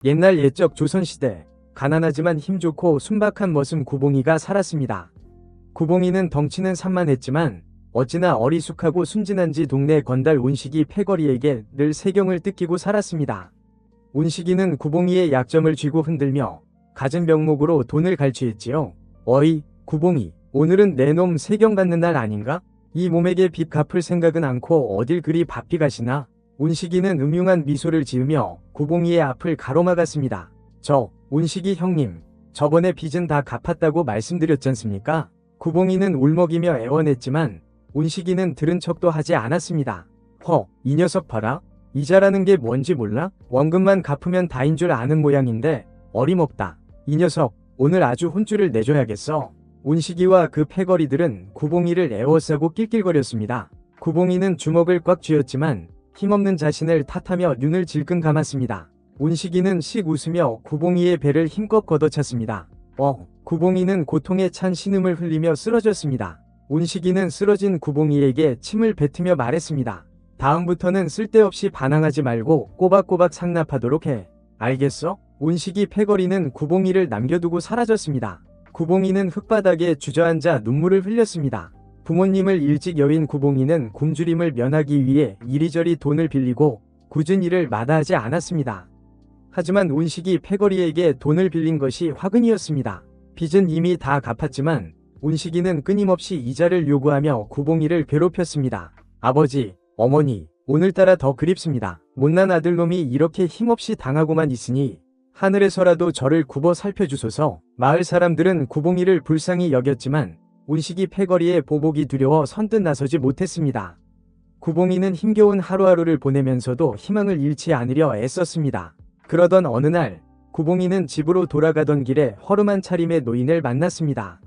옛날 옛적 조선시대 가난하지만 힘좋고 순박한 머슴 구봉이가 살았습니다. 구봉이는 덩치는 산만했지만 어찌나 어리숙하고 순진한지 동네 건달 운식이 패거리에게 늘 세경을 뜯기고 살았습니다. 운식이는 구봉이의 약점을 쥐고 흔들며 갖은 병목으로 돈을 갈취했지요. 어이 구봉이, 오늘은 내 놈 세경 받는 날 아닌가? 이 몸에게 빚 갚을 생각은 않고 어딜 그리 바삐 가시나? 운식이는 음흉한 미소를 지으며 구봉이의 앞을 가로막았습니다. 운식이 형님, 저번에 빚은 다 갚았다고 말씀드렸잖습니까? 구봉이는 울먹이며 애원했지만 운식이는 들은 척도 하지 않았습니다. 이 녀석 봐라. 이자라는 게 뭔지 몰라? 원금만 갚으면 다인 줄 아는 모양인데 어림없다. 이 녀석, 오늘 아주 혼쭐을 내줘야겠어. 운식이와 그 패거리들은 구봉이를 애워싸고 낄낄거렸습니다. 구봉이는 주먹을 꽉 쥐었지만 힘없는 자신을 탓하며 눈을 질끈 감았습니다. 운식이는 씩 웃으며 구봉이의 배를 힘껏 걷어찼습니다. 구봉이는 고통에 찬 신음을 흘리며 쓰러졌습니다. 운식이는 쓰러진 구봉이에게 침을 뱉으며 말했습니다. 다음부터는 쓸데없이 반항하지 말고 꼬박꼬박 상납하도록 해. 알겠어? 운식이 패거리는 구봉이를 남겨두고 사라졌습니다. 구봉이는 흙바닥에 주저앉아 눈물을 흘렸습니다. 부모님을 일찍 여인 구봉이는 굶주림을 면하기 위해 이리저리 돈을 빌리고 굳은 일을 마다하지 않았습니다. 하지만 운식이 패거리에게 돈을 빌린 것이 화근이었습니다. 빚은 이미 다 갚았지만 운식이는 끊임없이 이자를 요구하며 구봉이를 괴롭혔습니다. 아버지, 어머니, 오늘따라 더 그립습니다. 못난 아들놈이 이렇게 힘없이 당하고만 있으니 하늘에서라도 저를 굽어 살펴주소서. 마을 사람들은 구봉이를 불쌍히 여겼지만 운식이 패거리의 보복이 두려워 선뜻 나서지 못했습니다. 구봉이는 힘겨운 하루하루를 보내면서도 희망을 잃지 않으려 애썼습니다. 그러던 어느 날 구봉이는 집으로 돌아가던 길에 허름한 차림의 노인을 만났습니다.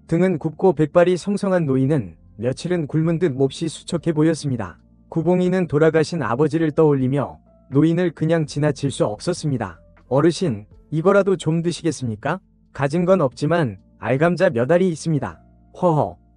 등은 굽고 백발이 성성한 노인은 며칠은 굶은 듯 몹시 수척해 보였습니다. 구봉이는 돌아가신 아버지를 떠올리며 노인을 그냥 지나칠 수 없었습니다. 어르신, 이거라도 좀 드시겠습니까? 가진 건 없지만 알감자 몇 알이 있습니다.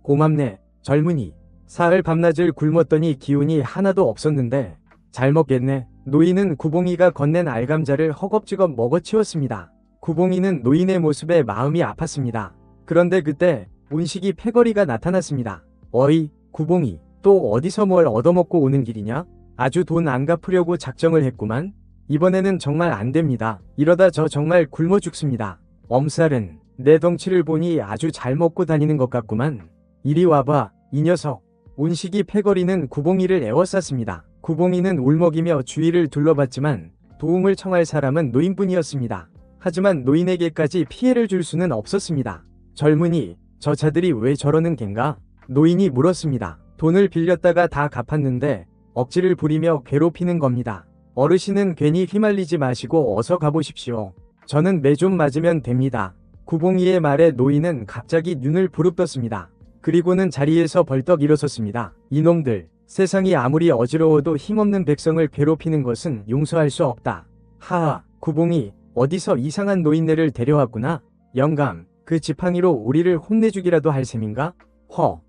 고맙네, 젊은이. 사흘 밤낮을 굶었더니 기운이 하나도 없었는데 잘 먹겠네. 노인은 구봉이가 건넨 알감자를 허겁지겁 먹어치웠습니다. 구봉이는 노인의 모습에 마음이 아팠습니다. 그런데 그때 운식이 패거리가 나타났습니다. 어이, 구봉이, 또 어디서 뭘 얻어먹고 오는 길이냐? 아주 돈 안 갚으려고 작정을 했구만. 이번에는 정말 안 됩니다. 이러다 저 정말 굶어 죽습니다. 엄살은 내 덩치를 보니 아주 잘 먹고 다니는 것 같구만. 이리 와봐, 이 녀석. 운식이 패거리는 구봉이를 애워쌌습니다. 구봉이는 울먹이며 주위를 둘러봤지만 도움을 청할 사람은 노인뿐이었습니다. 하지만 노인에게까지 피해를 줄 수는 없었습니다. 젊은이, 저 차들이 왜 저러는 겐가? 노인이 물었습니다. 돈을 빌렸다가 다 갚았는데 억지를 부리며 괴롭히는 겁니다. 어르신은 괜히 휘말리지 마시고 어서 가보십시오. 저는 매 좀 맞으면 됩니다. 구봉이의 말에 노인은 갑자기 눈을 부릅떴습니다. 그리고는 자리에서 벌떡 일어섰습니다. 이놈들, 세상이 아무리 어지러워도 힘없는 백성을 괴롭히는 것은 용서할 수 없다. 하하, 구봉이, 어디서 이상한 노인네를 데려왔구나. 영감, 그 지팡이로 우리를 혼내주기라도 할 셈인가?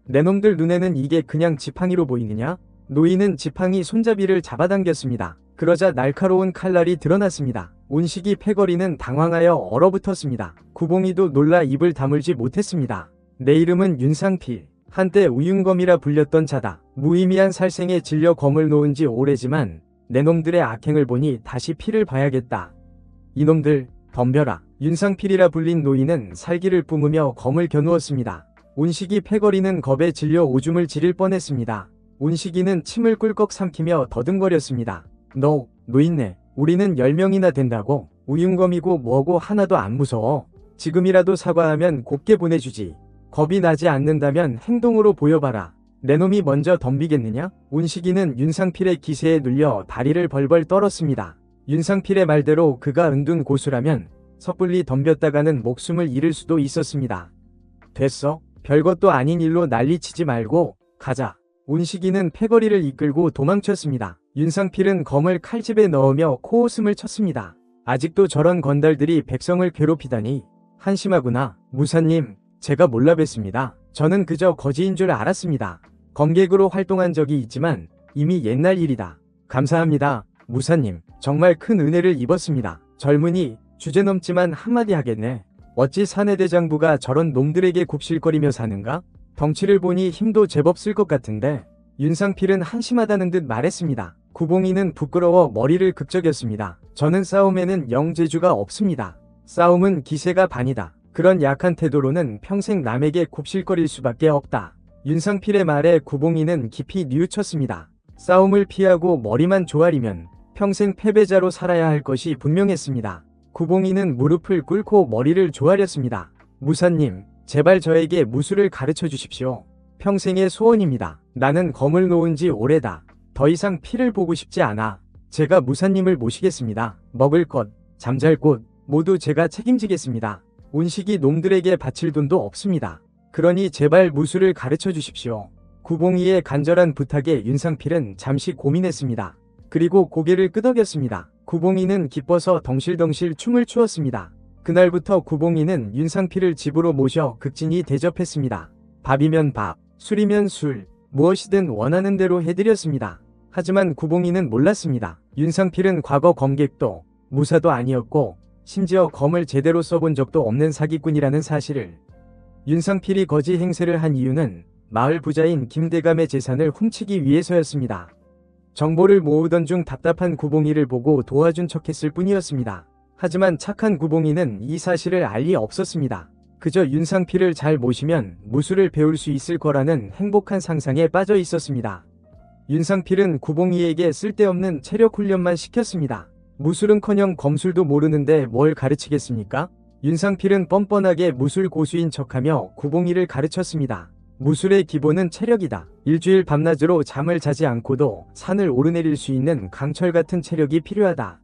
내 놈들 눈에는 이게 그냥 지팡이로 보이느냐? 노인은 지팡이 손잡이를 잡아당겼습니다. 그러자 날카로운 칼날이 드러났습니다. 운식이 패거리는 당황하여 얼어붙었습니다. 구봉이도 놀라 입을 다물지 못했습니다. 내 이름은 윤상필. 한때 우윤검이라 불렸던 자다. 무의미한 살생에 질려 검을 놓은 지 오래지만 내 놈들의 악행을 보니 다시 피를 봐야겠다. 이놈들, 덤벼라. 윤상필이라 불린 노인은 살기를 뿜으며 검을 겨누었습니다. 운식이 패거리는 겁에 질려 오줌을 지릴 뻔했습니다. 운식이는 침을 꿀꺽 삼키며 더듬거렸습니다. 너, 노인네, 우리는 10명이나 된다고? 우윤검이고 뭐고 하나도 안 무서워. 지금이라도 사과하면 곱게 보내주지. 겁이 나지 않는다면 행동으로 보여봐라. 내 놈이 먼저 덤비겠느냐? 운식이는 윤상필의 기세에 눌려 다리를 벌벌 떨었습니다. 윤상필의 말대로 그가 은둔 고수라면 섣불리 덤볐다가는 목숨을 잃을 수도 있었습니다. 됐어. 별것도 아닌 일로 난리치지 말고 가자. 운식이는 패거리를 이끌고 도망쳤습니다. 윤상필은 검을 칼집에 넣으며 코웃음을 쳤습니다. 아직도 저런 건달들이 백성을 괴롭히다니 한심하구나. 무사님, 제가 몰라 뵀습니다. 저는 그저 거지인 줄 알았습니다. 검객으로 활동한 적이 있지만 이미 옛날 일이다. 감사합니다, 무사님. 정말 큰 은혜를 입었습니다. 젊은이, 주제넘지만 한마디 하겠네. 어찌 사내대장부가 저런 놈들에게 굽실거리며 사는가? 덩치를 보니 힘도 제법 쓸 것 같은데. 윤상필은 한심하다는 듯 말했습니다. 구봉이는 부끄러워 머리를 극적였습니다. 저는 싸움에는 영 재주가 없습니다. 싸움은 기세가 반이다. 그런 약한 태도로는 평생 남에게 굽실거릴 수밖에 없다. 윤상필의 말에 구봉이는 깊이 뉘우쳤습니다. 싸움을 피하고 머리만 조아리면 평생 패배자로 살아야 할 것이 분명했습니다. 구봉이는 무릎을 꿇고 머리를 조아렸습니다. 무사님, 제발 저에게 무술을 가르쳐 주십시오. 평생의 소원입니다. 나는 검을 놓은 지 오래다. 더 이상 피를 보고 싶지 않아. 제가 무사님을 모시겠습니다. 먹을 것, 잠잘 곳 모두 제가 책임지겠습니다. 운식이 놈들에게 바칠 돈도 없습니다. 그러니 제발 무술을 가르쳐 주십시오. 구봉이의 간절한 부탁에 윤상필은 잠시 고민했습니다. 그리고 고개를 끄덕였습니다. 구봉이는 기뻐서 덩실덩실 춤을 추었습니다. 그날부터 구봉이는 윤상필을 집으로 모셔 극진히 대접했습니다. 밥이면 밥, 술이면 술, 무엇이든 원하는 대로 해드렸습니다. 하지만 구봉이는 몰랐습니다. 윤상필은 과거 검객도 무사도 아니었고 심지어 검을 제대로 써본 적도 없는 사기꾼이라는 사실을. 윤상필이 거지 행세를 한 이유는 마을 부자인 김대감의 재산을 훔치기 위해서였습니다. 정보를 모으던 중 답답한 구봉이를 보고 도와준 척했을 뿐이었습니다. 하지만 착한 구봉이는 이 사실을 알 리 없었습니다. 그저 윤상필을 잘 모시면 무술을 배울 수 있을 거라는 행복한 상상에 빠져 있었습니다. 윤상필은 구봉이에게 쓸데없는 체력 훈련만 시켰습니다. 무술은커녕 검술도 모르는데 뭘 가르치겠습니까? 윤상필은 뻔뻔하게 무술 고수인 척하며 구봉이를 가르쳤습니다. 무술의 기본은 체력이다. 일주일 밤낮으로 잠을 자지 않고도 산을 오르내릴 수 있는 강철 같은 체력이 필요하다.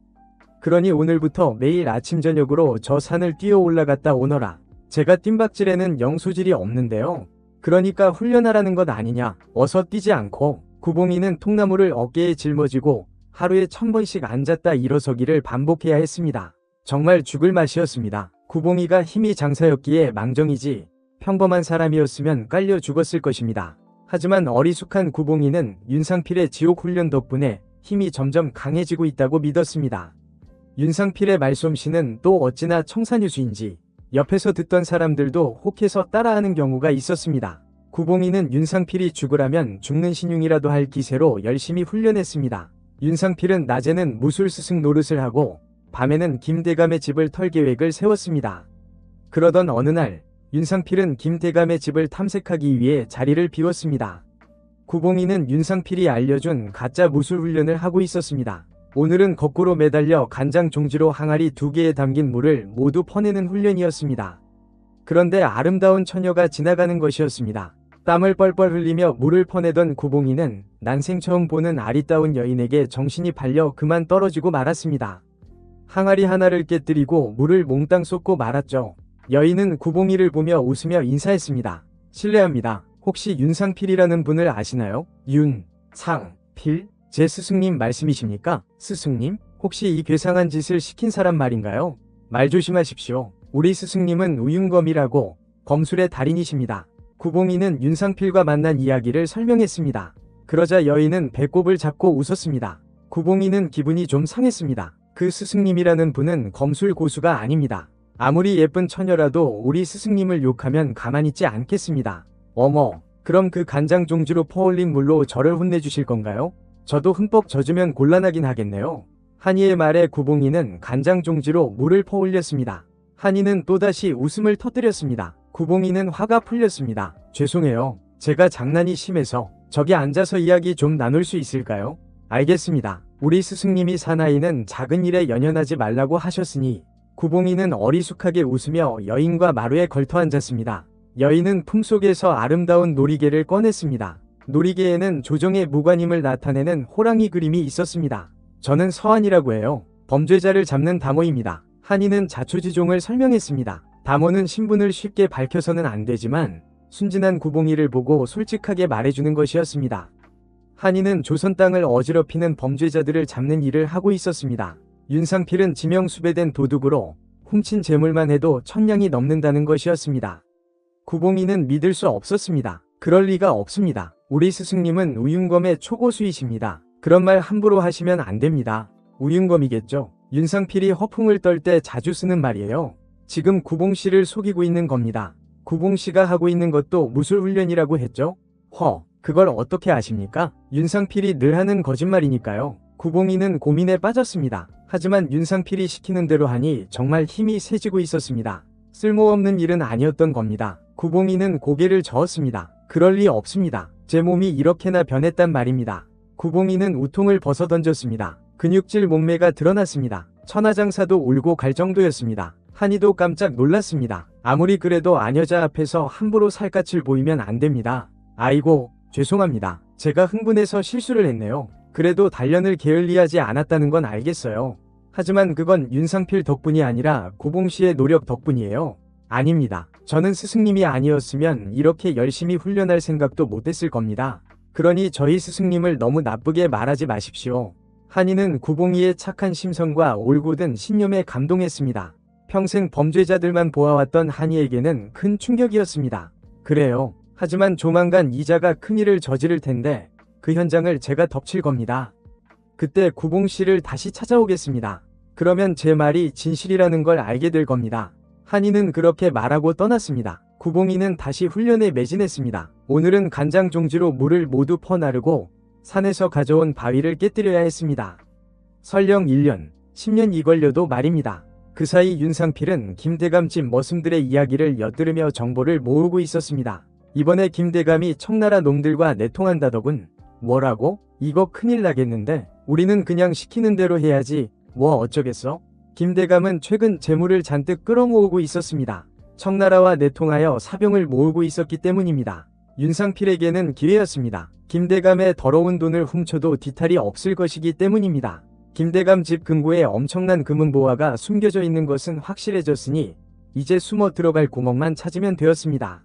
그러니 오늘부터 매일 아침 저녁으로 저 산을 뛰어 올라갔다 오너라. 제가 뜀박질에는 영 소질이 없는데요. 그러니까 훈련하라는 것 아니냐. 어서 뛰지 않고. 구봉이는 통나무를 어깨에 짊어지고 하루에 1000번씩 앉았다 일어서기를 반복해야 했습니다. 정말 죽을 맛이었습니다. 구봉이가 힘이 장사였기에 망정이지 평범한 사람이었으면 깔려 죽었을 것입니다. 하지만 어리숙한 구봉이는 윤상필의 지옥 훈련 덕분에 힘이 점점 강해지고 있다고 믿었습니다. 윤상필의 말솜씨는 또 어찌나 청산유수인지 옆에서 듣던 사람들도 혹해서 따라하는 경우가 있었습니다. 구봉이는 윤상필이 죽으라면 죽는 신용이라도 할 기세로 열심히 훈련했습니다. 윤상필은 낮에는 무술 스승 노릇을 하고 밤에는 김대감의 집을 털 계획을 세웠습니다. 그러던 어느 날 윤상필은 김대감의 집을 탐색하기 위해 자리를 비웠습니다. 구봉이는 윤상필이 알려준 가짜 무술 훈련을 하고 있었습니다. 오늘은 거꾸로 매달려 간장 종지로 항아리 2개에 담긴 물을 모두 퍼내는 훈련이었습니다. 그런데 아름다운 처녀가 지나가는 것이었습니다. 땀을 뻘뻘 흘리며 물을 퍼내던 구봉이는 난생 처음 보는 아리따운 여인에게 정신이 팔려 그만 떨어지고 말았습니다. 항아리 하나를 깨뜨리고 물을 몽땅 쏟고 말았죠. 여인은 구봉이를 보며 웃으며 인사했습니다. 실례합니다. 혹시 윤상필이라는 분을 아시나요? 윤상필? 제 스승님 말씀이십니까? 스승님? 혹시 이 괴상한 짓을 시킨 사람 말인가요? 말 조심하십시오. 우리 스승님은 우윤검이라고 검술의 달인이십니다. 구봉이는 윤상필과 만난 이야기를 설명했습니다. 그러자 여인은 배꼽을 잡고 웃었습니다. 구봉이는 기분이 좀 상했습니다. 그 스승님이라는 분은 검술 고수가 아닙니다. 아무리 예쁜 처녀라도 우리 스승님을 욕하면 가만히 있지 않겠습니다. 어머, 그럼 그 간장 종지로 퍼올린 물로 저를 혼내주실 건가요? 저도 흠뻑 젖으면 곤란하긴 하겠네요. 한이의 말에 구봉이는 간장 종지로 물을 퍼올렸습니다. 한이는 또다시 웃음을 터뜨렸습니다. 구봉이는 화가 풀렸습니다. 죄송해요. 제가 장난이 심해서. 저기 앉아서 이야기 좀 나눌 수 있을까요? 알겠습니다. 우리 스승님이 사나이는 작은 일에 연연하지 말라고 하셨으니. 구봉이는 어리숙하게 웃으며 여인과 마루에 걸터 앉았습니다. 여인은 품속에서 아름다운 놀이개를 꺼냈습니다. 놀이개에는 조정의 무관임을 나타내는 호랑이 그림이 있었습니다. 저는 서한이라고 해요. 범죄자를 잡는 다모입니다. 한이는 자초지종을 설명했습니다. 다모는 신분을 쉽게 밝혀서는 안 되지만 순진한 구봉이를 보고 솔직하게 말해주는 것이었습니다. 한이는 조선 땅을 어지럽히는 범죄자들을 잡는 일을 하고 있었습니다. 윤상필은 지명수배된 도둑으로 훔친 재물만 해도 1000냥이 넘는다는 것이었습니다. 구봉이는 믿을 수 없었습니다. 그럴 리가 없습니다. 우리 스승님은 우윤검의 초고수이십니다. 그런 말 함부로 하시면 안 됩니다. 우윤검이겠죠. 윤상필이 허풍을 떨 때 자주 쓰는 말이에요. 지금 구봉씨를 속이고 있는 겁니다. 구봉씨가 하고 있는 것도 무술훈련이라고 했죠? 그걸 어떻게 아십니까? 윤상필이 늘 하는 거짓말이니까요. 구봉이는 고민에 빠졌습니다. 하지만 윤상필이 시키는 대로 하니 정말 힘이 세지고 있었습니다. 쓸모없는 일은 아니었던 겁니다. 구봉이는 고개를 저었습니다. 그럴 리 없습니다. 제 몸이 이렇게나 변했단 말입니다. 구봉이는 우통을 벗어던졌습니다. 근육질 몸매가 드러났습니다. 천하장사도 울고 갈 정도였습니다. 한이도 깜짝 놀랐습니다. 아무리 그래도 아녀자 앞에서 함부로 살갗을 보이면 안 됩니다. 아이고, 죄송합니다. 제가 흥분해서 실수를 했네요. 그래도 단련을 게을리하지 않았다는 건 알겠어요. 하지만 그건 윤상필 덕분이 아니라 구봉씨의 노력 덕분이에요. 아닙니다. 저는 스승님이 아니었으면 이렇게 열심히 훈련할 생각도 못했을 겁니다. 그러니 저희 스승님을 너무 나쁘게 말하지 마십시오. 한이는 구봉이의 착한 심성과 올곧은 신념에 감동했습니다. 평생 범죄자들만 보아왔던 한이에게는 큰 충격이었습니다. 그래요. 하지만 조만간 이자가 큰일을 저지를 텐데 그 현장을 제가 덮칠 겁니다. 그때 구봉씨를 다시 찾아오겠습니다. 그러면 제 말이 진실이라는 걸 알게 될 겁니다. 한이는 그렇게 말하고 떠났습니다. 구봉이는 다시 훈련에 매진했습니다. 오늘은 간장 종지로 물을 모두 퍼나르고 산에서 가져온 바위를 깨뜨려야 했습니다. 설령 1년, 10년이 걸려도 말입니다. 그 사이 윤상필은 김대감 집 머슴들의 이야기를 엿들으며 정보를 모으고 있었습니다. 이번에 김대감이 청나라 놈들과 내통한다더군. 뭐라고? 이거 큰일 나겠는데? 우리는 그냥 시키는 대로 해야지. 뭐 어쩌겠어? 김대감은 최근 재물을 잔뜩 끌어모으고 있었습니다. 청나라와 내통하여 사병을 모으고 있었기 때문입니다. 윤상필에게는 기회였습니다. 김대감의 더러운 돈을 훔쳐도 뒤탈이 없을 것이기 때문입니다. 김대감 집 금고에 엄청난 금은보화가 숨겨져 있는 것은 확실해졌으니 이제 숨어 들어갈 구멍만 찾으면 되었습니다.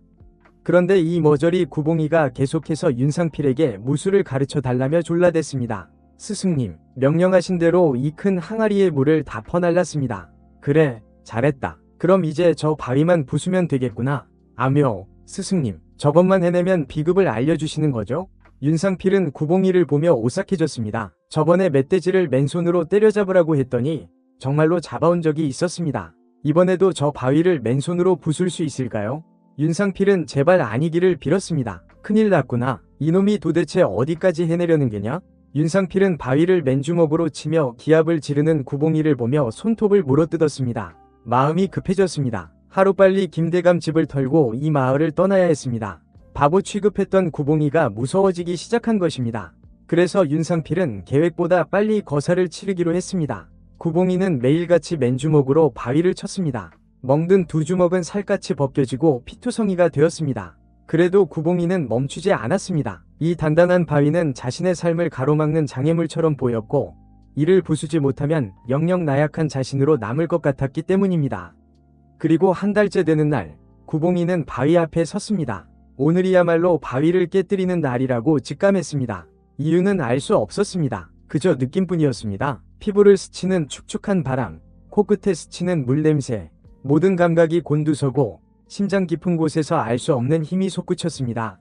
그런데 이 머저리 구봉이가 계속해서 윤상필에게 무술을 가르쳐 달라며 졸라댔습니다. 스승님, 명령하신 대로 이 큰 항아리의 물을 다 퍼날랐습니다. 그래, 잘했다. 그럼 이제 저 바위만 부수면 되겠구나. 아묘, 스승님, 저것만 해내면 비급을 알려주시는 거죠? 윤상필은 구봉이를 보며 오싹해졌습니다. 저번에 멧돼지를 맨손으로 때려잡으라고 했더니 정말로 잡아온 적이 있었습니다. 이번에도 저 바위를 맨손으로 부술 수 있을까요? 윤상필은 제발 아니기를 빌었습니다. 큰일 났구나. 이놈이 도대체 어디까지 해내려는 게냐? 윤상필은 바위를 맨주먹으로 치며 기합을 지르는 구봉이를 보며 손톱을 물어뜯었습니다. 마음이 급해졌습니다. 하루빨리 김대감 집을 털고 이 마을을 떠나야 했습니다. 바보 취급했던 구봉이가 무서워지기 시작한 것입니다. 그래서 윤상필은 계획보다 빨리 거사를 치르기로 했습니다. 구봉이는 매일같이 맨주먹으로 바위를 쳤습니다. 멍든 두 주먹은 살갗이 벗겨지고 피투성이가 되었습니다. 그래도 구봉이는 멈추지 않았습니다. 이 단단한 바위는 자신의 삶을 가로막는 장애물처럼 보였고 이를 부수지 못하면 영영 나약한 자신으로 남을 것 같았기 때문입니다. 그리고 한 달째 되는 날, 구봉이는 바위 앞에 섰습니다. 오늘이야말로 바위를 깨뜨리는 날이라고 직감했습니다. 이유는 알 수 없었습니다. 그저 느낌뿐이었습니다. 피부를 스치는 축축한 바람, 코끝에 스치는 물냄새, 모든 감각이 곤두서고 심장 깊은 곳에서 알 수 없는 힘이 솟구쳤습니다.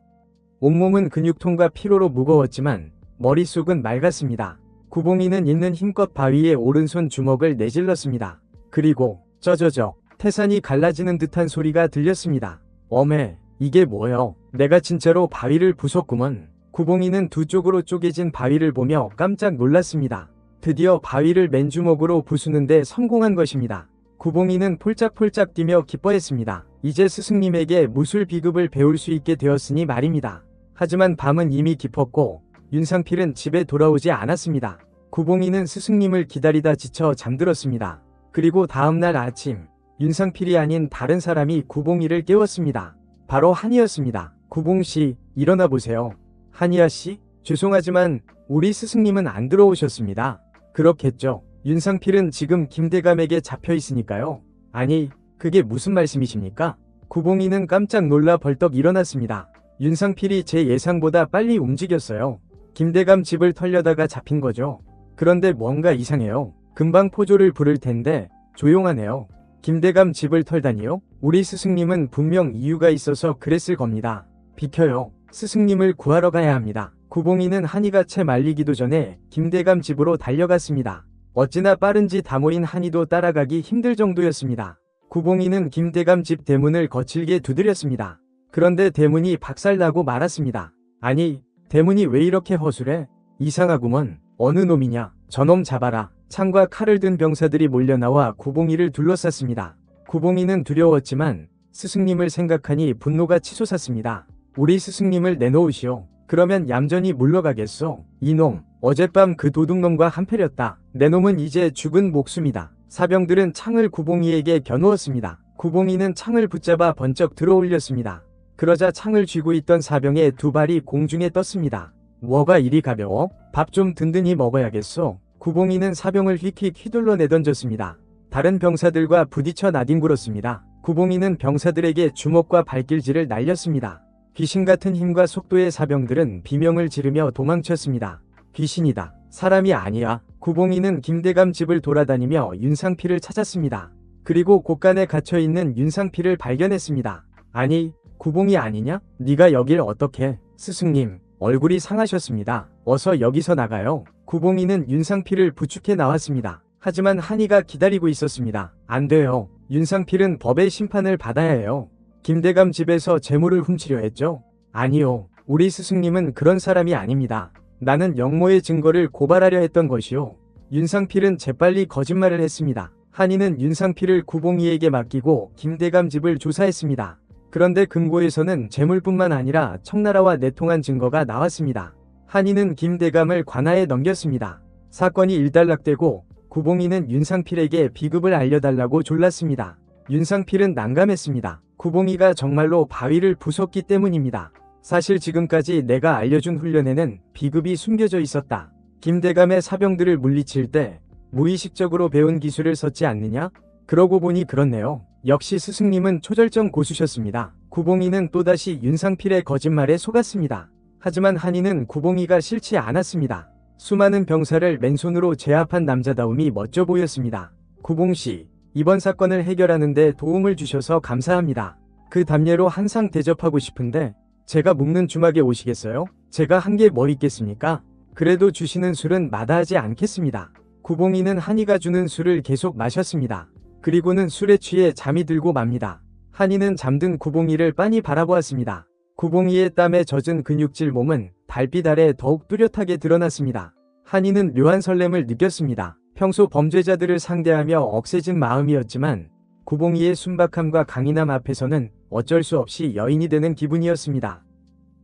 온몸은 근육통과 피로로 무거웠지만 머릿속은 맑았습니다. 구봉이는 있는 힘껏 바위에 오른손 주먹을 내질렀습니다. 그리고 쩌저저 태산이 갈라지는 듯한 소리가 들렸습니다. 어메, 이게 뭐여? 내가 진짜로 바위를 부쉈구먼. 구봉이는 두 쪽으로 쪼개진 바위를 보며 깜짝 놀랐습니다. 드디어 바위를 맨주먹으로 부수는데 성공한 것입니다. 구봉이는 폴짝폴짝 뛰며 기뻐했습니다. 이제 스승님에게 무술 비급을 배울 수 있게 되었으니 말입니다. 하지만 밤은 이미 깊었고 윤상필은 집에 돌아오지 않았습니다. 구봉이는 스승님을 기다리다 지쳐 잠들었습니다. 그리고 다음날 아침, 윤상필이 아닌 다른 사람이 구봉이를 깨웠습니다. 바로 한이였습니다. 구봉씨, 일어나 보세요. 한이야씨, 죄송하지만 우리 스승님은 안 들어오셨습니다. 그렇겠죠. 윤상필은 지금 김대감에게 잡혀 있으니까요. 아니, 그게 무슨 말씀이십니까? 구봉이는 깜짝 놀라 벌떡 일어났습니다. 윤상필이 제 예상보다 빨리 움직였어요. 김대감 집을 털려다가 잡힌 거죠. 그런데 뭔가 이상해요. 금방 포조를 부를 텐데 조용하네요. 김대감 집을 털다니요? 우리 스승님은 분명 이유가 있어서 그랬을 겁니다. 비켜요. 스승님을 구하러 가야 합니다. 구봉이는 한이가 채 말리기도 전에 김대감 집으로 달려갔습니다. 어찌나 빠른지 다모인 한이도 따라가기 힘들 정도였습니다. 구봉이는 김대감 집 대문을 거칠게 두드렸습니다. 그런데 대문이 박살나고 말았습니다. 아니, 대문이 왜 이렇게 허술해? 이상하구먼. 어느 놈이냐? 저놈 잡아라. 창과 칼을 든 병사들이 몰려나와 구봉이를 둘러쌌습니다. 구봉이는 두려웠지만 스승님을 생각하니 분노가 치솟았습니다. 우리 스승님을 내놓으시오. 그러면 얌전히 물러가겠소. 이놈, 어젯밤 그 도둑놈과 한패렸다. 내 놈은 이제 죽은 목숨이다. 사병들은 창을 구봉이에게 겨누었습니다. 구봉이는 창을 붙잡아 번쩍 들어올렸습니다. 그러자 창을 쥐고 있던 사병의 두 발이 공중에 떴습니다. 뭐가 이리 가벼워? 밥 좀 든든히 먹어야겠소. 구봉이는 사병을 휙휙 휘둘러 내던졌습니다. 다른 병사들과 부딪혀 나뒹굴었습니다. 구봉이는 병사들에게 주먹과 발길질을 날렸습니다. 귀신 같은 힘과 속도의 사병들은 비명을 지르며 도망쳤습니다. 귀신이다. 사람이 아니야. 구봉이는 김대감 집을 돌아다니며 윤상필을 찾았습니다. 그리고 곳간에 갇혀있는 윤상필을 발견했습니다. 아니, 구봉이 아니냐? 네가 여길 어떻게? 스승님, 얼굴이 상하셨습니다. 어서 여기서 나가요. 구봉이는 윤상필을 부축해 나왔습니다. 하지만 한이가 기다리고 있었습니다. 안 돼요. 윤상필은 법의 심판을 받아야 해요. 김대감 집에서 재물을 훔치려 했죠? 아니요. 우리 스승님은 그런 사람이 아닙니다. 나는 영모의 증거를 고발하려 했던 것이요. 윤상필은 재빨리 거짓말을 했습니다. 한이는 윤상필을 구봉이에게 맡기고 김대감 집을 조사했습니다. 그런데 금고에서는 재물뿐만 아니라 청나라와 내통한 증거가 나왔습니다. 한이는 김대감을 관아에 넘겼습니다. 사건이 일단락되고 구봉이는 윤상필에게 비급을 알려달라고 졸랐습니다. 윤상필은 난감했습니다. 구봉이가 정말로 바위를 부쉈기 때문입니다. 사실 지금까지 내가 알려준 훈련에는 비급이 숨겨져 있었다. 김대감의 사병들을 물리칠 때 무의식적으로 배운 기술을 썼지 않느냐? 그러고 보니 그렇네요. 역시 스승님은 초절정 고수셨습니다. 구봉이는 또다시 윤상필의 거짓말에 속았습니다. 하지만 한이는 구봉이가 싫지 않았습니다. 수많은 병사를 맨손으로 제압한 남자다움이 멋져 보였습니다. 구봉씨, 이번 사건을 해결하는 데 도움을 주셔서 감사합니다. 그 담례로 한상 대접하고 싶은데 제가 묶는 주막에 오시겠어요? 제가 한 게 뭐 있겠습니까? 그래도 주시는 술은 마다하지 않겠습니다. 구봉이는 한이가 주는 술을 계속 마셨습니다. 그리고는 술에 취해 잠이 들고 맙니다. 한이는 잠든 구봉이를 빤히 바라보았습니다. 구봉이의 땀에 젖은 근육질 몸은 달빛 아래 더욱 뚜렷하게 드러났습니다. 한이는 묘한 설렘을 느꼈습니다. 평소 범죄자들을 상대하며 억세진 마음이었지만 구봉이의 순박함과 강인함 앞에서는 어쩔 수 없이 여인이 되는 기분이었습니다.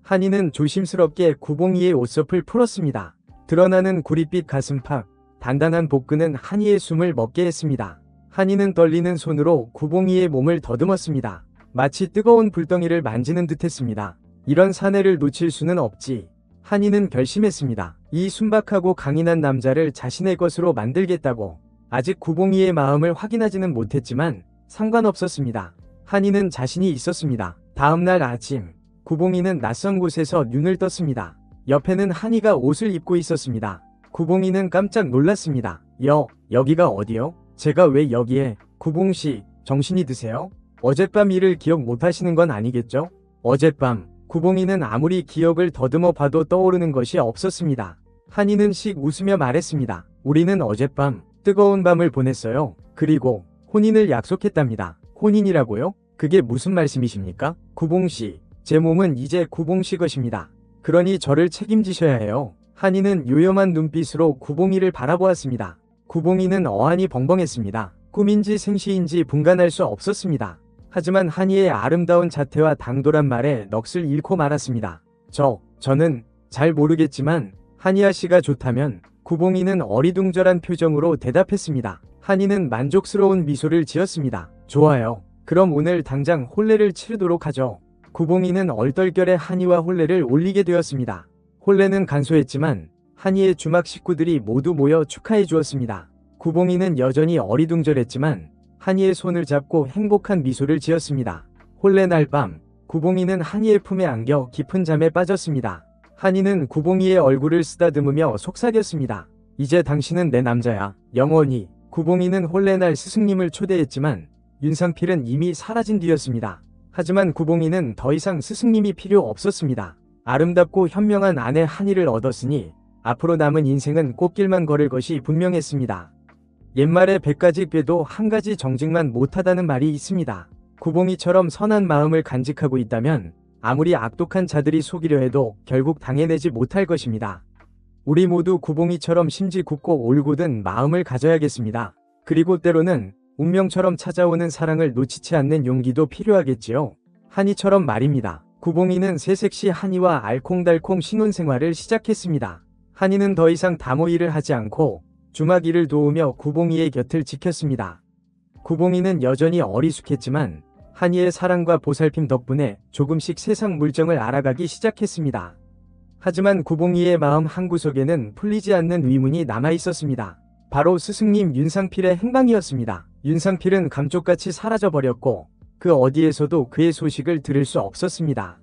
한이는 조심스럽게 구봉이의 옷섭을 풀었습니다. 드러나는 구릿빛 가슴팍, 단단한 복근은 한이의 숨을 먹게 했습니다. 한이는 떨리는 손으로 구봉이의 몸을 더듬었습니다. 마치 뜨거운 불덩이를 만지는 듯 했습니다. 이런 사내를 놓칠 수는 없지. 한이는 결심했습니다. 이 순박하고 강인한 남자를 자신의 것으로 만들겠다고. 아직 구봉이의 마음을 확인하지는 못했지만 상관없었습니다. 한이는 자신이 있었습니다. 다음날 아침, 구봉이는 낯선 곳에서 눈을 떴습니다. 옆에는 한이가 옷을 입고 있었습니다. 구봉이는 깜짝 놀랐습니다. 여기가 어디요? 제가 왜 여기에? 구봉씨, 정신이 드세요? 어젯밤 일을 기억 못하시는 건 아니겠죠? 어젯밤, 구봉이는 아무리 기억을 더듬어 봐도 떠오르는 것이 없었습니다. 한이는 씩 웃으며 말했습니다. 우리는 어젯밤 뜨거운 밤을 보냈어요. 그리고 혼인을 약속했답니다. 혼인이라고요? 그게 무슨 말씀이십니까? 구봉씨, 제 몸은 이제 구봉씨 것입니다. 그러니 저를 책임지셔야 해요. 한이는 요염한 눈빛으로 구봉이를 바라보았습니다. 구봉이는 어안이 벙벙했습니다. 꿈인지 생시인지 분간할 수 없었습니다. 하지만 한이의 아름다운 자태와 당돌한 말에 넋을 잃고 말았습니다. 저는 잘 모르겠지만 한이아 씨가 좋다면. 구봉이는 어리둥절한 표정으로 대답했습니다. 한이는 만족스러운 미소를 지었습니다. 좋아요. 그럼 오늘 당장 혼례를 치르도록 하죠. 구봉이는 얼떨결에 한이와 혼례를 올리게 되었습니다. 혼례는 간소했지만 한이의 주막 식구들이 모두 모여 축하해 주었습니다. 구봉이는 여전히 어리둥절했지만 한이의 손을 잡고 행복한 미소를 지었습니다. 혼례 날 밤, 구봉이는 한이의 품에 안겨 깊은 잠에 빠졌습니다. 한이는 구봉이의 얼굴을 쓰다듬으며 속삭였습니다. 이제 당신은 내 남자야. 영원히. 구봉이는 혼례 날 스승님을 초대했지만 윤상필은 이미 사라진 뒤였습니다. 하지만 구봉이는 더 이상 스승님이 필요 없었습니다. 아름답고 현명한 아내 한이를 얻었으니 앞으로 남은 인생은 꽃길만 걸을 것이 분명했습니다. 옛말에 100가지 꾀도 한 가지 정직만 못하다는 말이 있습니다. 구봉이처럼 선한 마음을 간직하고 있다면 아무리 악독한 자들이 속이려 해도 결국 당해내지 못할 것입니다. 우리 모두 구봉이처럼 심지 굳고 올곧은 마음을 가져야겠습니다. 그리고 때로는 운명처럼 찾아오는 사랑을 놓치지 않는 용기도 필요하겠지요. 한이처럼 말입니다. 구봉이는 새색시 한이와 알콩달콩 신혼생활을 시작했습니다. 한이는 더 이상 다모 일을 하지 않고 주막 일을 도우며 구봉이의 곁을 지켰습니다. 구봉이는 여전히 어리숙했지만 한이의 사랑과 보살핌 덕분에 조금씩 세상 물정을 알아가기 시작했습니다. 하지만 구봉이의 마음 한구석에는 풀리지 않는 의문이 남아있었습니다. 바로 스승님 윤상필의 행방이었습니다. 윤상필은 감쪽같이 사라져버렸고 그 어디에서도 그의 소식을 들을 수 없었습니다.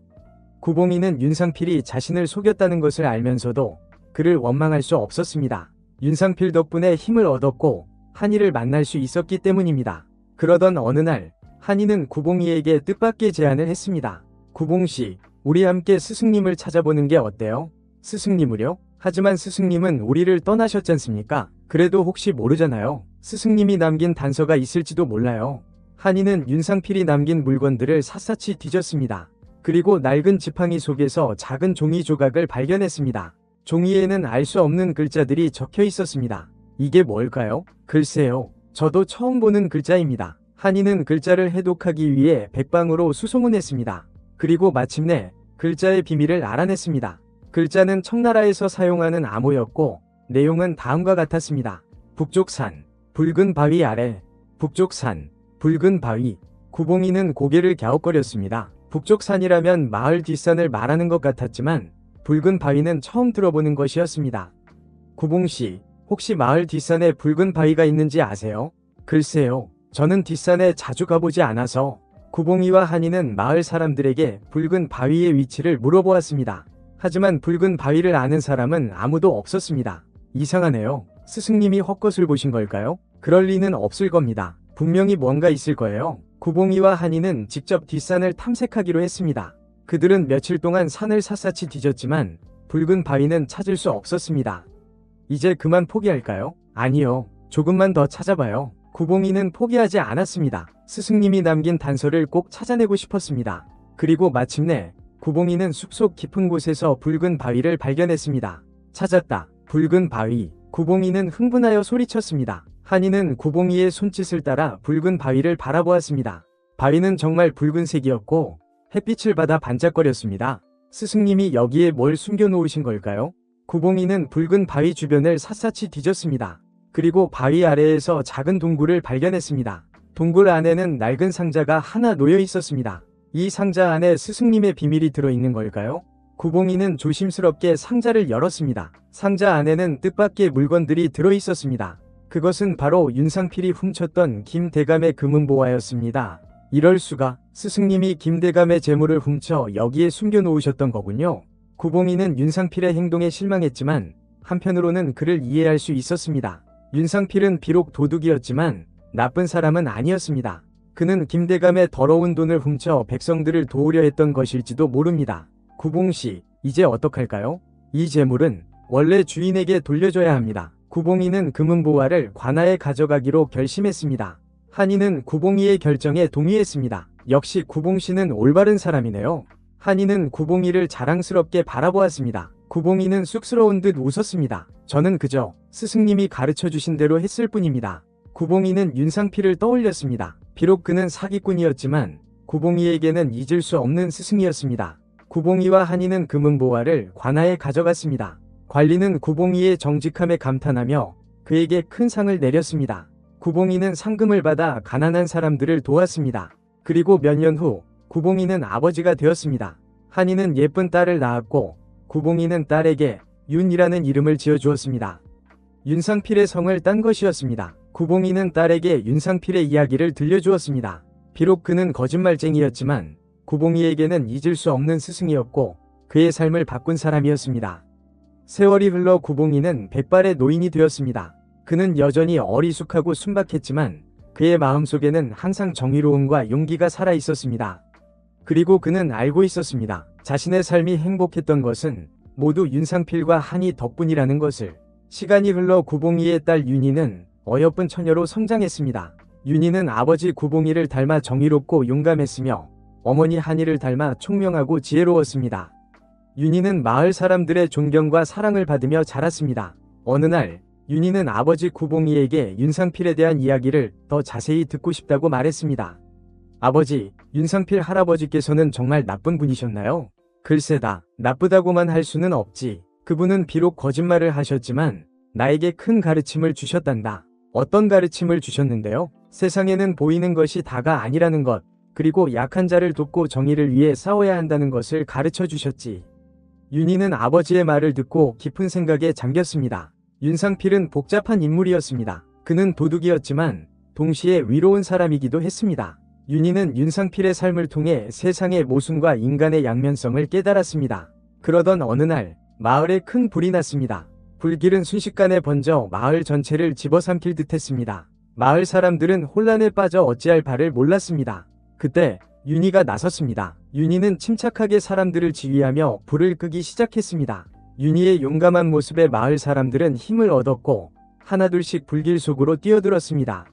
구봉이는 윤상필이 자신을 속였다는 것을 알면서도 그를 원망할 수 없었습니다. 윤상필 덕분에 힘을 얻었고 한이를 만날 수 있었기 때문입니다. 그러던 어느 날 한이는 구봉이에게 뜻밖의 제안을 했습니다. 구봉씨, 우리 함께 스승님을 찾아보는 게 어때요? 스승님을요? 하지만 스승님은 우리를 떠나셨잖습니까? 그래도 혹시 모르잖아요. 스승님이 남긴 단서가 있을지도 몰라요. 한이는 윤상필이 남긴 물건들을 샅샅이 뒤졌습니다. 그리고 낡은 지팡이 속에서 작은 종이 조각을 발견했습니다. 종이에는 알 수 없는 글자들이 적혀 있었습니다. 이게 뭘까요? 글쎄요. 저도 처음 보는 글자입니다. 한이는 글자를 해독하기 위해 백방으로 수소문했습니다. 그리고 마침내 글자의 비밀을 알아냈습니다. 글자는 청나라에서 사용하는 암호였고 내용은 다음과 같았습니다. 북쪽산, 붉은 바위 아래. 북쪽산, 붉은 바위. 구봉이는 고개를 갸웃거렸습니다. 북쪽산이라면 마을 뒷산을 말하는 것 같았지만 붉은 바위는 처음 들어보는 것이었습니다. 구봉씨, 혹시 마을 뒷산에 붉은 바위가 있는지 아세요? 글쎄요. 저는 뒷산에 자주 가보지 않아서. 구봉이와 한이는 마을 사람들에게 붉은 바위의 위치를 물어보았습니다. 하지만 붉은 바위를 아는 사람은 아무도 없었습니다. 이상하네요. 스승님이 헛것을 보신 걸까요? 그럴 리는 없을 겁니다. 분명히 뭔가 있을 거예요. 구봉이와 한이는 직접 뒷산을 탐색하기로 했습니다. 그들은 며칠 동안 산을 샅샅이 뒤졌지만 붉은 바위는 찾을 수 없었습니다. 이제 그만 포기할까요? 아니요. 조금만 더 찾아봐요. 구봉이는 포기하지 않았습니다. 스승님이 남긴 단서를 꼭 찾아내고 싶었습니다. 그리고 마침내 구봉이는 숲속 깊은 곳에서 붉은 바위를 발견했습니다. 찾았다. 붉은 바위. 구봉이는 흥분하여 소리쳤습니다. 한이는 구봉이의 손짓을 따라 붉은 바위를 바라보았습니다. 바위는 정말 붉은색이었고 햇빛을 받아 반짝거렸습니다. 스승님이 여기에 뭘 숨겨놓으신 걸까요? 구봉이는 붉은 바위 주변을 샅샅이 뒤졌습니다. 그리고 바위 아래에서 작은 동굴을 발견했습니다. 동굴 안에는 낡은 상자가 하나 놓여 있었습니다. 이 상자 안에 스승님의 비밀이 들어있는 걸까요? 구봉이는 조심스럽게 상자를 열었습니다. 상자 안에는 뜻밖의 물건들이 들어있었습니다. 그것은 바로 윤상필이 훔쳤던 김대감의 금은보화였습니다. 이럴 수가. 스승님이 김대감의 재물을 훔쳐 여기에 숨겨놓으셨던 거군요. 구봉이는 윤상필의 행동에 실망했지만 한편으로는 그를 이해할 수 있었습니다. 윤상필은 비록 도둑이었지만 나쁜 사람은 아니었습니다. 그는 김대감의 더러운 돈을 훔쳐 백성들을 도우려 했던 것일지도 모릅니다. 구봉씨, 이제 어떡할까요? 이 재물은 원래 주인에게 돌려줘야 합니다. 구봉이는 금은보화를 관아에 가져가기로 결심했습니다. 한이는 구봉이의 결정에 동의했습니다. 역시 구봉씨는 올바른 사람이네요. 한이는 구봉이를 자랑스럽게 바라보았습니다. 구봉이는 쑥스러운 듯 웃었습니다. 저는 그저 스승님이 가르쳐주신 대로 했을 뿐입니다. 구봉이는 윤상필을 떠올렸습니다. 비록 그는 사기꾼이었지만 구봉이에게는 잊을 수 없는 스승이었습니다. 구봉이와 한이는 금은보화를 관아에 가져갔습니다. 관리는 구봉이의 정직함에 감탄하며 그에게 큰 상을 내렸습니다. 구봉이는 상금을 받아 가난한 사람들을 도왔습니다. 그리고 몇 년 후 구봉이는 아버지가 되었습니다. 한이는 예쁜 딸을 낳았고 구봉이는 딸에게 윤이라는 이름을 지어주었습니다. 윤상필의 성을 딴 것이었습니다. 구봉이는 딸에게 윤상필의 이야기를 들려주었습니다. 비록 그는 거짓말쟁이였지만 구봉이에게는 잊을 수 없는 스승이었고 그의 삶을 바꾼 사람이었습니다. 세월이 흘러 구봉이는 백발의 노인이 되었습니다. 그는 여전히 어리숙하고 순박했지만 그의 마음속에는 항상 정의로움과 용기가 살아 있었습니다. 그리고 그는 알고 있었습니다. 자신의 삶이 행복했던 것은 모두 윤상필과 한이 덕분이라는 것을. 시간이 흘러 구봉이의 딸 윤희는 어여쁜 처녀로 성장했습니다. 윤희는 아버지 구봉이를 닮아 정의롭고 용감했으며 어머니 한이를 닮아 총명하고 지혜로웠습니다. 윤희는 마을 사람들의 존경과 사랑을 받으며 자랐습니다. 어느 날 윤희는 아버지 구봉이에게 윤상필에 대한 이야기를 더 자세히 듣고 싶다고 말했습니다. 아버지, 윤상필 할아버지께서는 정말 나쁜 분이셨나요? 글쎄다, 나쁘다고만 할 수는 없지. 그분은 비록 거짓말을 하셨지만 나에게 큰 가르침을 주셨단다. 어떤 가르침을 주셨는데요? 세상에는 보이는 것이 다가 아니라는 것, 그리고 약한 자를 돕고 정의를 위해 싸워야 한다는 것을 가르쳐 주셨지. 윤희는 아버지의 말을 듣고 깊은 생각에 잠겼습니다. 윤상필은 복잡한 인물이었습니다. 그는 도둑이었지만 동시에 위로운 사람이기도 했습니다. 윤희는 윤상필의 삶을 통해 세상의 모순과 인간의 양면성을 깨달았습니다. 그러던 어느 날 마을에 큰 불이 났습니다. 불길은 순식간에 번져 마을 전체를 집어삼킬 듯했습니다. 마을 사람들은 혼란에 빠져 어찌할 바를 몰랐습니다. 그때 윤희가 나섰습니다. 윤희는 침착하게 사람들을 지휘하며 불을 끄기 시작했습니다. 윤희의 용감한 모습에 마을 사람들은 힘을 얻었고 하나둘씩 불길 속으로 뛰어들었습니다.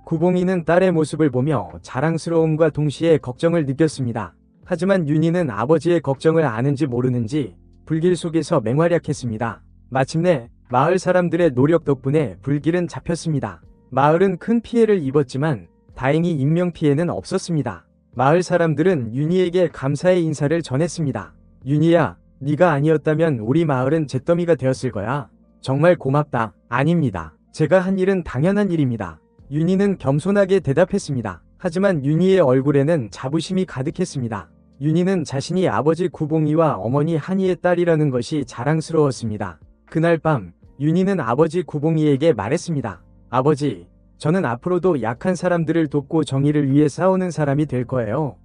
구봉이는 딸의 모습을 보며 자랑스러움과 동시에 걱정을 느꼈습니다. 하지만 윤희는 아버지의 걱정을 아는지 모르는지 불길 속에서 맹활약했습니다. 마침내 마을 사람들의 노력 덕분에 불길은 잡혔습니다. 마을은 큰 피해를 입었지만 다행히 인명피해는 없었습니다. 마을 사람들은 윤희에게 감사의 인사를 전했습니다. 윤희야, 네가 아니었다면 우리 마을은 잿더미가 되었을 거야. 정말 고맙다. 아닙니다. 제가 한 일은 당연한 일입니다. 윤희는 겸손하게 대답했습니다. 하지만 윤희의 얼굴에는 자부심이 가득했습니다. 윤희는 자신이 아버지 구봉이와 어머니 한이의 딸이라는 것이 자랑스러웠습니다. 그날 밤 윤희는 아버지 구봉이에게 말했습니다. 아버지, 저는 앞으로도 약한 사람들을 돕고 정의를 위해 싸우는 사람이 될 거예요.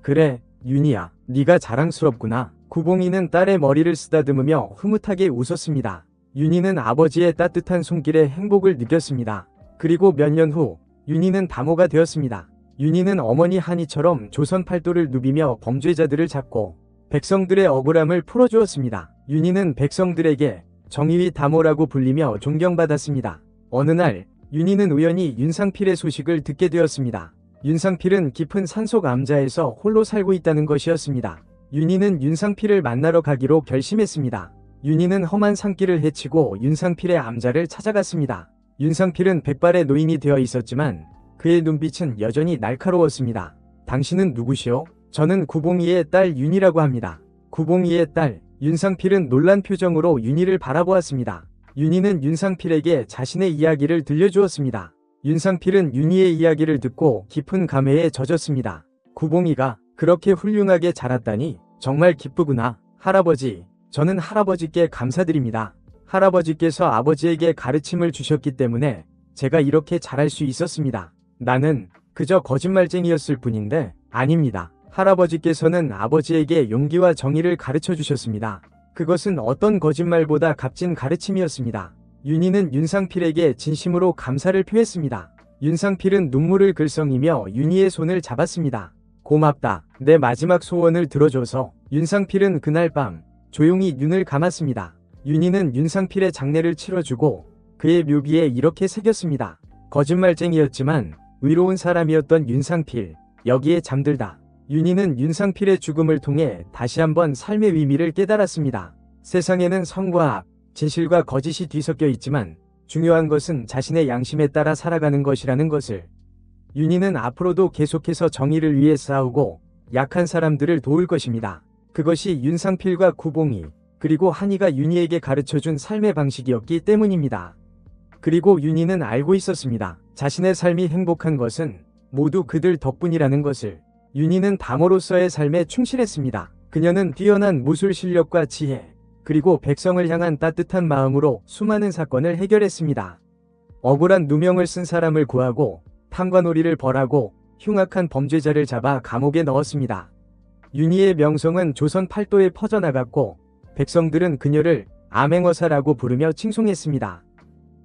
그래, 윤희야, 네가 자랑스럽구나. 구봉이는 딸의 머리를 쓰다듬으며 흐뭇하게 웃었습니다. 윤희는 아버지의 따뜻한 손길에 행복을 느꼈습니다. 그리고 몇 년 후 윤희는 다모가 되었습니다. 윤희는 어머니 한이처럼 조선 팔도를 누비며 범죄자들을 잡고 백성들의 억울함을 풀어주었습니다. 윤희는 백성들에게 정의의 다모라고 불리며 존경받았습니다. 어느 날 윤희는 우연히 윤상필의 소식을 듣게 되었습니다. 윤상필은 깊은 산속 암자에서 홀로 살고 있다는 것이었습니다. 윤희는 윤상필을 만나러 가기로 결심했습니다. 윤희는 험한 산길을 헤치고 윤상필의 암자를 찾아갔습니다. 윤상필은 백발의 노인이 되어 있었지만 그의 눈빛은 여전히 날카로웠습니다. 당신은 누구시오? 저는 구봉이의 딸 윤희라고 합니다. 구봉이의 딸. 윤상필은 놀란 표정으로 윤희를 바라보았습니다. 윤희는 윤상필에게 자신의 이야기를 들려주었습니다. 윤상필은 윤희의 이야기를 듣고 깊은 감회에 젖었습니다. 구봉이가 그렇게 훌륭하게 자랐다니 정말 기쁘구나. 할아버지, 저는 할아버지께 감사드립니다. 할아버지께서 아버지에게 가르침을 주셨기 때문에 제가 이렇게 잘할 수 있었습니다. 나는 그저 거짓말쟁이였을 뿐인데 아닙니다. 할아버지께서는 아버지에게 용기와 정의를 가르쳐 주셨습니다. 그것은 어떤 거짓말보다 값진 가르침이었습니다. 윤희는 윤상필에게 진심으로 감사를 표했습니다. 윤상필은 눈물을 글썽이며 윤희의 손을 잡았습니다. 고맙다. 내 마지막 소원을 들어줘서. 윤상필은 그날 밤 조용히 눈을 감았습니다. 윤희는 윤상필의 장례를 치러주고 그의 묘비에 이렇게 새겼습니다. 거짓말쟁이였지만 의로운 사람이었던 윤상필, 여기에 잠들다. 윤희는 윤상필의 죽음을 통해 다시 한번 삶의 의미를 깨달았습니다. 세상에는 선과 악, 진실과 거짓이 뒤섞여 있지만 중요한 것은 자신의 양심에 따라 살아가는 것이라는 것을. 윤희는 앞으로도 계속해서 정의를 위해 싸우고 약한 사람들을 도울 것입니다. 그것이 윤상필과 구봉이 그리고 한이가 윤희에게 가르쳐준 삶의 방식이었기 때문입니다. 그리고 윤희는 알고 있었습니다. 자신의 삶이 행복한 것은 모두 그들 덕분이라는 것을. 윤희는 다모로서의 삶에 충실했습니다. 그녀는 뛰어난 무술 실력과 지혜, 그리고 백성을 향한 따뜻한 마음으로 수많은 사건을 해결했습니다. 억울한 누명을 쓴 사람을 구하고 탐관오리를 벌하고 흉악한 범죄자를 잡아 감옥에 넣었습니다. 윤희의 명성은 조선 팔도에 퍼져나갔고 백성들은 그녀를 암행어사라고 부르며 칭송했습니다.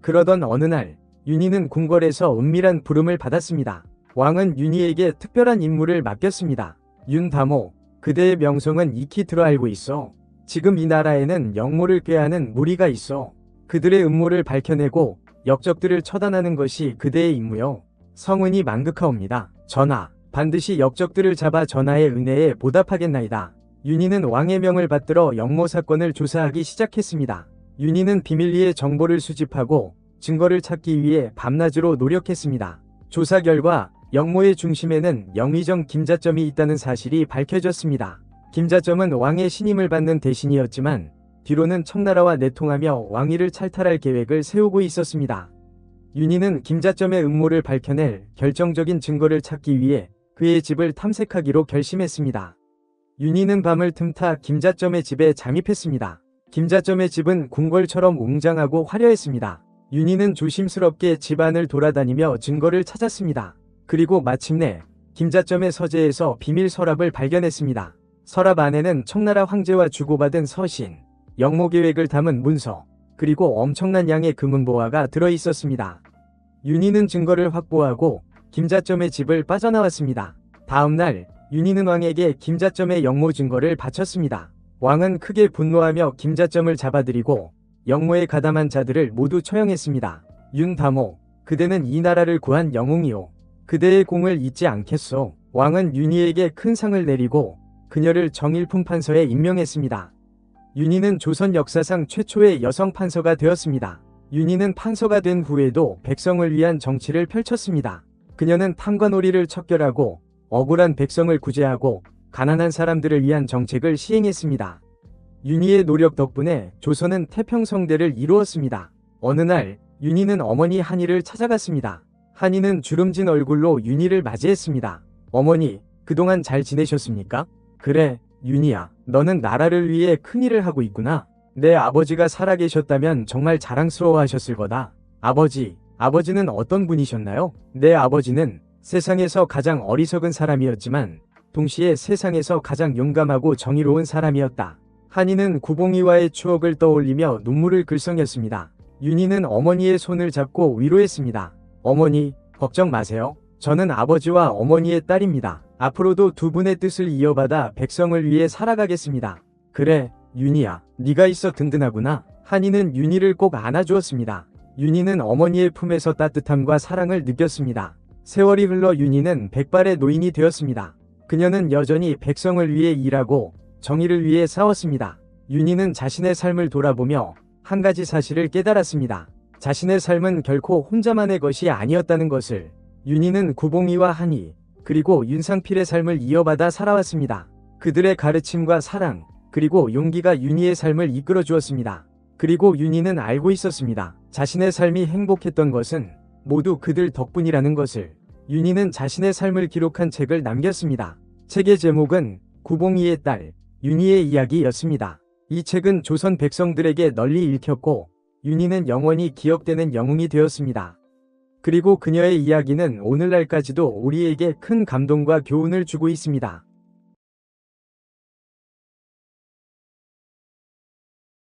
그러던 어느 날 윤희는 궁궐에서 은밀한 부름을 받았습니다. 왕은 윤희에게 특별한 임무를 맡겼습니다. 윤다모, 그대의 명성은 익히 들어 알고 있어. 지금 이 나라에는 영모를 꾀하는 무리가 있어. 그들의 음모를 밝혀내고 역적들을 처단하는 것이 그대의 임무요. 성은이 망극하옵니다. 전하, 반드시 역적들을 잡아 전하의 은혜에 보답하겠나이다. 윤희는 왕의 명을 받들어 영모 사건을 조사하기 시작했습니다. 윤희는 비밀리에 정보를 수집하고 증거를 찾기 위해 밤낮으로 노력했습니다. 조사 결과 영모의 중심에는 영의정 김자점이 있다는 사실이 밝혀졌습니다. 김자점은 왕의 신임을 받는 대신이었지만 뒤로는 청나라와 내통하며 왕위를 찰탈할 계획을 세우고 있었습니다. 윤희는 김자점의 음모를 밝혀낼 결정적인 증거를 찾기 위해 그의 집을 탐색하기로 결심했습니다. 윤희는 밤을 틈타 김자점의 집에 잠입했습니다. 김자점의 집은 궁궐처럼 웅장하고 화려했습니다. 윤희는 조심스럽게 집 안을 돌아다니며 증거를 찾았습니다. 그리고 마침내 김자점의 서재에서 비밀 서랍을 발견했습니다. 서랍 안에는 청나라 황제와 주고받은 서신, 영모 계획을 담은 문서, 그리고 엄청난 양의 금은보화가 들어있었습니다. 윤희는 증거를 확보하고 김자점의 집을 빠져나왔습니다. 다음날 윤희는 왕에게 김자점의 영모 증거를 바쳤습니다. 왕은 크게 분노하며 김자점을 잡아들이고 영모에 가담한 자들을 모두 처형했습니다. 윤다모, 그대는 이 나라를 구한 영웅이오. 그대의 공을 잊지 않겠소. 왕은 윤희에게 큰 상을 내리고 그녀를 정일품 판서에 임명했습니다. 윤희는 조선 역사상 최초의 여성 판서가 되었습니다. 윤희는 판서가 된 후에도 백성을 위한 정치를 펼쳤습니다. 그녀는 탐관오리를 척결하고 억울한 백성을 구제하고 가난한 사람들을 위한 정책을 시행했습니다. 윤희의 노력 덕분에 조선은 태평성대를 이루었습니다. 어느 날 윤희는 어머니 한이를 찾아갔습니다. 한이는 주름진 얼굴로 윤희를 맞이했습니다. 어머니, 그동안 잘 지내셨습니까? 그래, 윤희야, 너는 나라를 위해 큰일을 하고 있구나. 내 아버지가 살아계셨다면 정말 자랑스러워하셨을 거다. 아버지는 어떤 분이셨나요? 내 아버지는 세상에서 가장 어리석은 사람이었지만 동시에 세상에서 가장 용감하고 정의로운 사람이었다. 한이는 구봉이와의 추억을 떠올리며 눈물을 글썽였습니다. 윤희는 어머니의 손을 잡고 위로했습니다. 어머니, 걱정 마세요. 저는 아버지와 어머니의 딸입니다. 앞으로도 두 분의 뜻을 이어받아 백성을 위해 살아가겠습니다. 그래, 윤희야, 네가 있어 든든하구나. 한이는 윤희를 꼭 안아주었습니다. 윤희는 어머니의 품에서 따뜻함과 사랑을 느꼈습니다. 세월이 흘러 윤희는 백발의 노인이 되었습니다. 그녀는 여전히 백성을 위해 일하고 정의를 위해 싸웠습니다. 윤희는 자신의 삶을 돌아보며 한 가지 사실을 깨달았습니다. 자신의 삶은 결코 혼자만의 것이 아니었다는 것을. 윤희는 구봉이와 한이, 그리고 윤상필의 삶을 이어받아 살아왔습니다. 그들의 가르침과 사랑, 그리고 용기가 윤희의 삶을 이끌어 주었습니다. 그리고 윤희는 알고 있었습니다. 자신의 삶이 행복했던 것은 모두 그들 덕분이라는 것을. 윤희는 자신의 삶을 기록한 책을 남겼습니다. 책의 제목은 구봉이의 딸, 윤희의 이야기였습니다. 이 책은 조선 백성들에게 널리 읽혔고 윤희는 영원히 기억되는 영웅이 되었습니다. 그리고 그녀의 이야기는 오늘날까지도 우리에게 큰 감동과 교훈을 주고 있습니다.